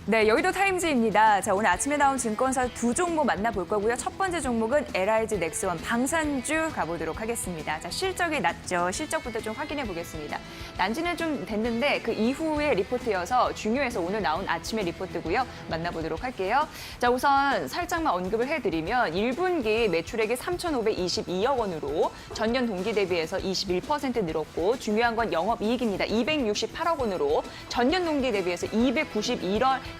네, 여의도 타임즈입니다. 자, 오늘 아침에 나온 증권사 두 종목 만나볼 거고요. 첫 번째 종목은 LIG 넥스원 방산주 가보도록 하겠습니다. 자, 실적이 낮죠. 실적부터 좀 확인해 보겠습니다. 난지는 좀 됐는데 그 이후의 리포트여서 중요해서 오늘 나온 아침의 리포트고요. 만나보도록 할게요. 자, 우선 살짝만 언급을 해드리면 1분기 매출액이 3,522억 원으로 전년 동기 대비해서 21% 늘었고 중요한 건 영업이익입니다. 268억 원으로 전년 동기 대비해서 1%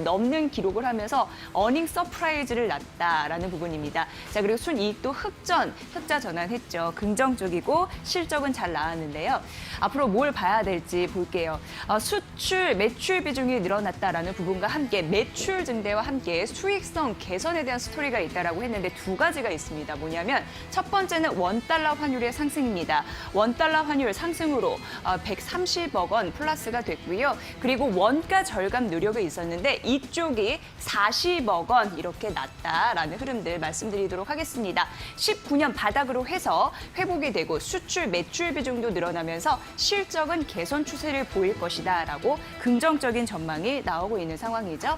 넘는 기록을 하면서 어닝 서프라이즈를 났다라는 부분입니다. 자, 그리고 순이익도 흑자 전환했죠. 긍정적이고 실적은 잘 나왔는데요. 앞으로 뭘 봐야 될지 볼게요. 수출, 매출 비중이 늘어났다라는 부분과 함께 매출 증대와 함께 수익성 개선에 대한 스토리가 있다라고 했는데 두 가지가 있습니다. 뭐냐면 첫 번째는 원달러 환율의 상승입니다. 원달러 환율 상승으로 130억 원 플러스가 됐고요. 그리고 원가 절감 노력이 있었는데 이쪽이 40억 원 이렇게 났다라는 흐름들 말씀드리도록 하겠습니다. 19년 바닥으로 해서 회복이 되고 수출, 매출 비중도 늘어나면서 실적은 개선 추세를 보일 것이다라고 긍정적인 전망이 나오고 있는 상황이죠.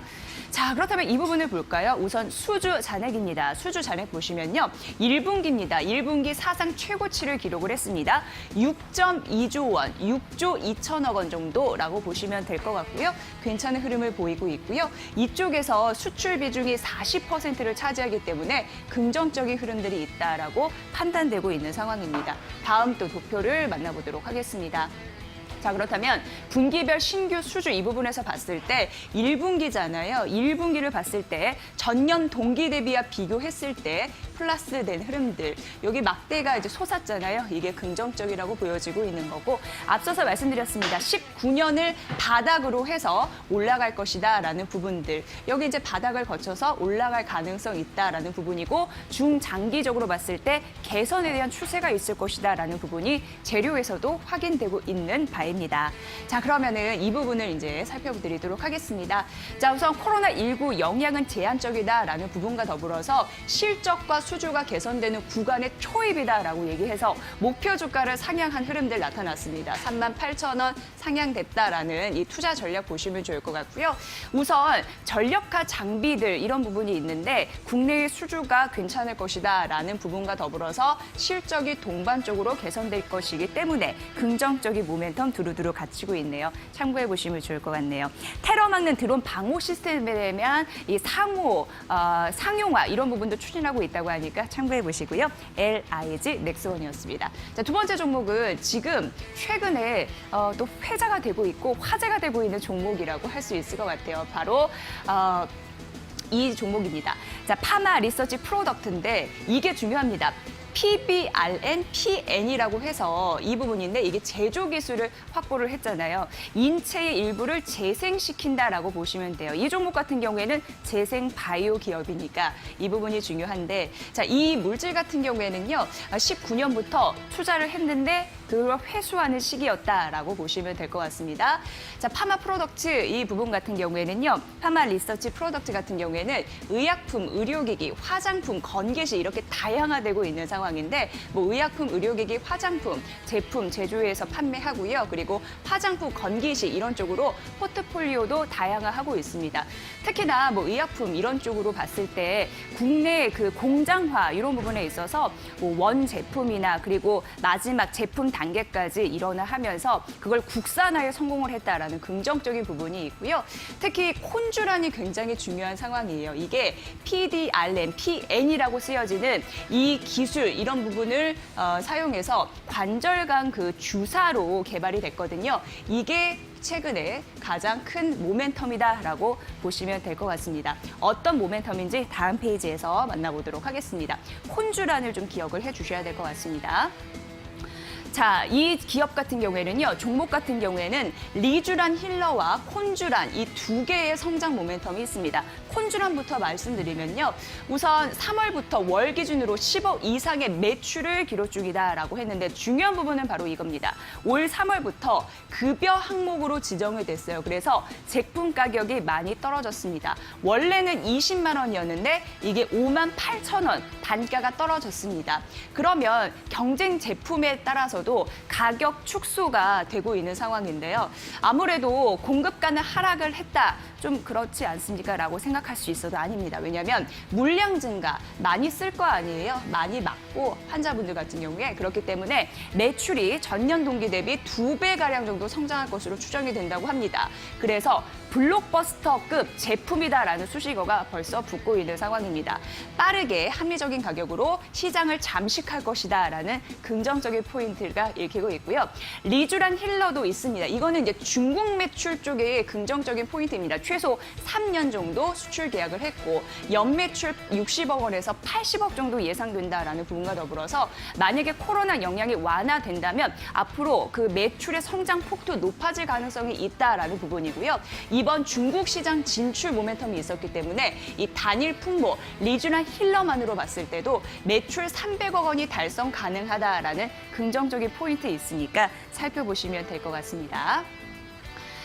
자, 그렇다면 이 부분을 볼까요? 우선 수주 잔액입니다. 수주 잔액 보시면요. 1분기입니다. 1분기 사상 최고치를 기록을 했습니다. 6.2조 원, 6조 2천억 원 정도라고 보시면 될 것 같고요. 괜찮은 흐름을 보이고 있고요. 이쪽에서 수출 비중이 40%를 차지하기 때문에 긍정적인 흐름들이 있다라고 판단되고 있는 상황입니다. 다음 또 도표를 만나보도록 하겠습니다. 자, 그렇다면 분기별 신규 수주 이 부분에서 봤을 때 1분기잖아요. 1분기를 봤을 때 전년 동기 대비와 비교했을 때 플러스 된 흐름들. 여기 막대가 이제 솟았잖아요. 이게 긍정적이라고 보여지고 있는 거고 앞서서 말씀드렸습니다. 19년을 바닥으로 해서 올라갈 것이다라는 부분들. 여기 이제 바닥을 거쳐서 올라갈 가능성 있다라는 부분이고 중장기적으로 봤을 때 개선에 대한 추세가 있을 것이다라는 부분이 재료에서도 확인되고 있는 바입니다. 자, 그러면은 이 부분을 이제 살펴드리도록 하겠습니다. 자, 우선 코로나19 영향은 제한적이다라는 부분과 더불어서 실적과 수주가 개선되는 구간의 초입이다라고 얘기해서 목표 주가를 상향한 흐름들 나타났습니다. 38,000원 상향됐다라는 이 투자 전략 보시면 좋을 것 같고요. 우선 전력화 장비들 이런 부분이 있는데 국내의 수주가 괜찮을 것이다라는 부분과 더불어서 실적이 동반적으로 개선될 것이기 때문에 긍정적인 모멘텀 두루두루 갖추고 있네요. 참고해 보시면 좋을 것 같네요. 테러 막는 드론 방호 시스템에 대한 이 상용화 이런 부분도 추진하고 있다고 하니까 참고해 보시고요. LIG 넥스원이었습니다. 자, 두 번째 종목은 지금 최근에 또 회자가 되고 있고 화제가 되고 있는 종목이라고 할 수 있을 것 같아요. 바로 이 종목입니다. 자, 파마 리서치 프로덕트인데 이게 중요합니다. PBRN, PN이라고 해서 이 부분인데 이게 제조 기술을 확보를 했잖아요. 인체의 일부를 재생시킨다라고 보시면 돼요. 이 종목 같은 경우에는 재생 바이오 기업이니까 이 부분이 중요한데 자, 이 물질 같은 경우에는요. 19년부터 투자를 했는데 그걸 회수하는 시기였다라고 보시면 될 것 같습니다. 자, 파마 프로덕트 이 부분 같은 경우에는요. 파마 리서치 프로덕트 같은 경우에는 의약품, 의료기기, 화장품, 건기시 이렇게 다양화되고 있는 상황인데 뭐 의약품, 의료기기, 화장품, 제품 제조해서 판매하고요. 그리고 화장품, 건기시 이런 쪽으로 포트폴리오도 다양화하고 있습니다. 특히나 뭐 의약품 이런 쪽으로 봤을 때 국내 그 공장화 이런 부분에 있어서 뭐 원 제품이나 그리고 마지막 제품 단계까지 일어나하면서 그걸 국산화에 성공을 했다라는 긍정적인 부분이 있고요. 특히 콘주란이 굉장히 중요한 상황이에요. 이게 PDRN, PN이라고 쓰여지는 이 기술 이런 부분을 사용해서 관절간 그 주사로 개발이 됐거든요. 이게 최근에 가장 큰 모멘텀이다라고 보시면 될 것 같습니다. 어떤 모멘텀인지 다음 페이지에서 만나보도록 하겠습니다. 콘주란을 좀 기억을 해주셔야 될 것 같습니다. 자, 이 기업 같은 경우에는요, 종목 같은 경우에는 리주란 힐러와 콘주란 이 두 개의 성장 모멘텀이 있습니다. 콘주란부터 말씀드리면요, 우선 3월부터 월 기준으로 10억 이상의 매출을 기록 중이다라고 했는데 중요한 부분은 바로 이겁니다. 올 3월부터 급여 항목으로 지정이 됐어요. 그래서 제품 가격이 많이 떨어졌습니다. 원래는 20만 원이었는데 이게 5만 8천 원 단가가 떨어졌습니다. 그러면 경쟁 제품에 따라서 중에서도 가격 축소가 되고 있는 상황인데요. 아무래도 공급가는 하락을 했다. 좀 그렇지 않습니까? 라고 생각할 수 있어도 아닙니다. 왜냐하면 물량 증가, 많이 쓸 거 아니에요? 많이 맞고 환자분들 같은 경우에 그렇기 때문에 매출이 전년 동기 대비 2배가량 정도 성장할 것으로 추정이 된다고 합니다. 그래서 블록버스터급 제품이다라는 수식어가 벌써 붙고 있는 상황입니다. 빠르게 합리적인 가격으로 시장을 잠식할 것이다라는 긍정적인 포인트가 읽히고 있고요. 리쥬란 힐러도 있습니다. 이거는 이제 중국 매출 쪽의 긍정적인 포인트입니다. 최소 3년 정도 수출 계약을 했고 연매출 60억 원에서 80억 정도 예상된다라는 부분과 더불어서 만약에 코로나 영향이 완화된다면 앞으로 그 매출의 성장 폭도 높아질 가능성이 있다라는 부분이고요. 이번 중국 시장 진출 모멘텀이 있었기 때문에 이 단일 풍모 리쥬란 힐러만으로 봤을 때도 매출 300억 원이 달성 가능하다라는 긍정적인 포인트 있으니까 살펴보시면 될 것 같습니다.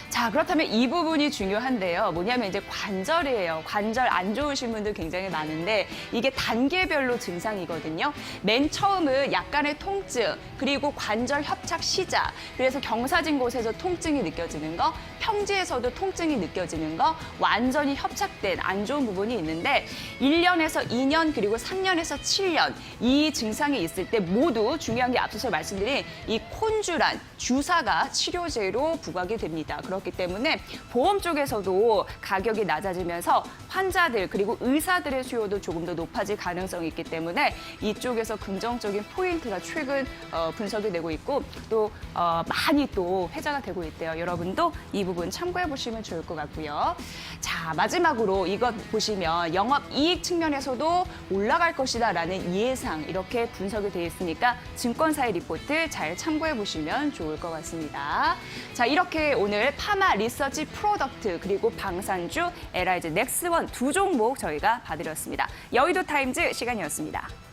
자, 그렇다면 이 부분이 중요한데요. 뭐냐면 이제 관절이에요. 관절 안 좋으신 분들 굉장히 많은데 이게 단계별로 증상이거든요. 맨 처음은 약간의 통증, 그리고 관절 협착 시작, 그래서 경사진 곳에서 통증이 느껴지는 거, 평지에서도 통증이 느껴지는 거, 완전히 협착된 안 좋은 부분이 있는데 1년에서 2년 그리고 3년에서 7년 이 증상이 있을 때 모두 중요한 게 앞서서 말씀드린 이 콘쥬란 주사가 치료제로 부각이 됩니다. 그렇기 때문에 보험 쪽에서도 가격이 낮아지면서 환자들 그리고 의사들의 수요도 조금 더 높아질 가능성이 있기 때문에 이쪽에서 긍정적인 포인트가 최근 분석이 되고 있고 또 많이 또 회자가 되고 있대요. 여러분도 이 부분 참고해 보시면 좋을 것 같고요. 자, 마지막으로 이것 보시면 영업이익 측면에서도 올라갈 것이다라는 예상 이렇게 분석이 되어 있으니까 증권사의 리포트 잘 참고해 보시면 좋을 것 같습니다. 자, 이렇게 오늘 파마 리서치 프로덕트 그리고 방산주 LIG 넥스원 두 종목 저희가 봐드렸습니다. 여의도 타임즈 시간이었습니다.